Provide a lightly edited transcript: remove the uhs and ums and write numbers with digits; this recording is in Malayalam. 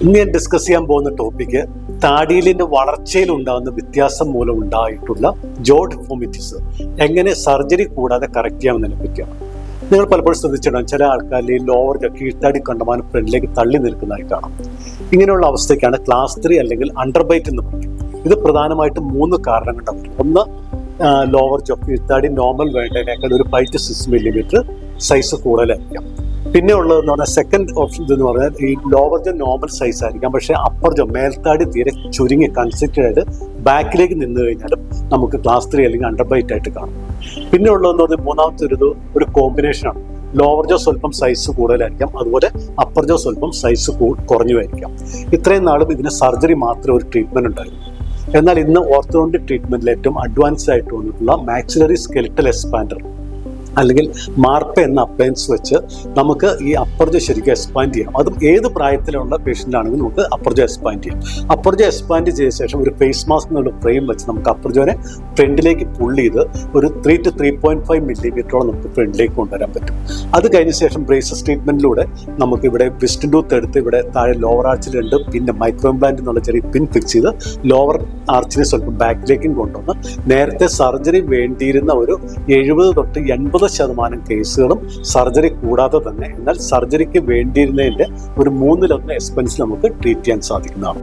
ഇന്ന് ഞാൻ ഡിസ്കസ് ചെയ്യാൻ പോകുന്ന ടോപ്പിക്ക് താടിയിലിന്റെ വളർച്ചയിൽ ഉണ്ടാകുന്ന വ്യത്യാസം മൂലം ഉണ്ടായിട്ടുള്ള ജോ ഡിഫോമിറ്റീസ് എങ്ങനെ സർജറി കൂടാതെ കറക്റ്റ് ചെയ്യാമെന്നതിനെ പറ്റിയാണ്. നിങ്ങൾ പലപ്പോഴും ശ്രദ്ധിച്ചിട്ടുണ്ടാകും, ചില ആൾക്കാരിൽ ഈ ലോവർ കീഴ്ത്താടി കണ്ടമാനം ഫ്രണ്ടിലേക്ക് തള്ളി നിൽക്കുന്നതായി കാണാം. ഇങ്ങനെയുള്ള അവസ്ഥയ്ക്കാണ് ക്ലാസ് 3 അല്ലെങ്കിൽ അണ്ടർബൈറ്റ് എന്ന് പറയും. ഇത് പ്രധാനമായിട്ടും 3 കാരണങ്ങൾ ഉണ്ടാവും. ഒന്ന്, ലോവർ ജോ കീഴ്ത്താടി നോർമൽ വേണ്ടതിനേക്കാൾ ഒരു 5 to 6 മില്ലിമീറ്റർ സൈസ് കൂടുതലായിരിക്കാം. പിന്നെ ഉള്ളതെന്ന് പറഞ്ഞാൽ സെക്കൻഡ് ഓപ്ഷൻ എന്ന് പറഞ്ഞാൽ ഈ ലോവർ ജോ നോർമൽ സൈസ് ആയിരിക്കാം, പക്ഷേ അപ്പർ ജോ മേൽത്താടി തീരെ ചുരുങ്ങി കൺസ്ട്രക്റ്റഡ് ആയിട്ട് ബാക്കിലേക്ക് നിന്ന് കഴിഞ്ഞാലും നമുക്ക് ക്ലാസ് 3 അല്ലെങ്കിൽ അണ്ടർബൈറ്റ് ആയിട്ട് കാണും. പിന്നെ ഉള്ളതെന്ന് പറഞ്ഞാൽ മൂന്നാമത്തെ ഒരു കോമ്പിനേഷനാണ്. ലോവർ ജോ സ്വല്പം സൈസ് കൂടുതലായിരിക്കാം, അതുപോലെ അപ്പർ ജോ സ്വല്പം സൈസ് കുറഞ്ഞുമായിരിക്കാം. ഇത്രയും നാളും ഇതിന് സർജറി മാത്രമേ ഒരു ട്രീറ്റ്മെന്റ് ഉണ്ടായിരുന്നു. എന്നാൽ ഇന്ന് ഓർത്തോഡോണ്ടിക് ട്രീറ്റ്മെന്റിൽ ഏറ്റവും അഡ്വാൻസ്ഡ് ആയിട്ട് വന്നിട്ടുള്ള മാക്സിലറി സ്കെലിറ്റൽ എക്സ്പാൻഡർ അല്ലെങ്കിൽ മാർപ്പ എന്ന അപ്ലയൻസ് വെച്ച് നമുക്ക് ഈ അപ്പർ ജോ ശരിക്കും എക്സ്പാൻഡ് ചെയ്യാം. അതും ഏത് പ്രായത്തിലുള്ള പേഷ്യൻ്റ് ആണെങ്കിലും നമുക്ക് അപ്പർ ജോ എക്സ്പാൻഡ് ചെയ്യാം. അപ്പർ ജോ എക്സ്പാൻഡ് ചെയ്ത ശേഷം ഒരു ഫേസ് മാസ്ക് എന്നുള്ള ഫ്രെയിം വെച്ച് നമുക്ക് അപ്പർ ജോനെ ഫ്രണ്ടിലേക്ക് പുള്ള് ചെയ്ത് ഒരു 3 to 3.5 മില്ലിമീറ്ററോളം നമുക്ക് ഫ്രണ്ടിലേക്ക് കൊണ്ടുവരാൻ പറ്റും. അത് കഴിഞ്ഞ ശേഷം ബ്രേസസ് ട്രീറ്റ്മെന്റിലൂടെ നമുക്ക് ഇവിടെ വിസ്റ്റൻ ടൂത്ത് എടുത്ത് ഇവിടെ താഴെ ലോവർ ആർച്ചിൽ 2 പിന്നെ മൈക്രോ ഇംപ്ലാന്റ് എന്നുള്ള ചെറിയ പിൻ ഫിക്സ് ചെയ്ത് ലോവർ ആർച്ചിനെ സ്വല്പം ബാക്കിലേക്കും കൊണ്ടുവന്ന് നേരത്തെ സർജറി വേണ്ടിയിരുന്ന ഒരു 70 തൊട്ട് 80% കേസുകളും സർജറി കൂടാതെ തന്നെ, എന്നാൽ സർജറിക്ക് വേണ്ടിയിരുന്നതിന്റെ ഒരു 1/3 എക്സ്പെൻസ് നമുക്ക് ട്രീറ്റ് ചെയ്യാൻ സാധിക്കുന്നതാണ്.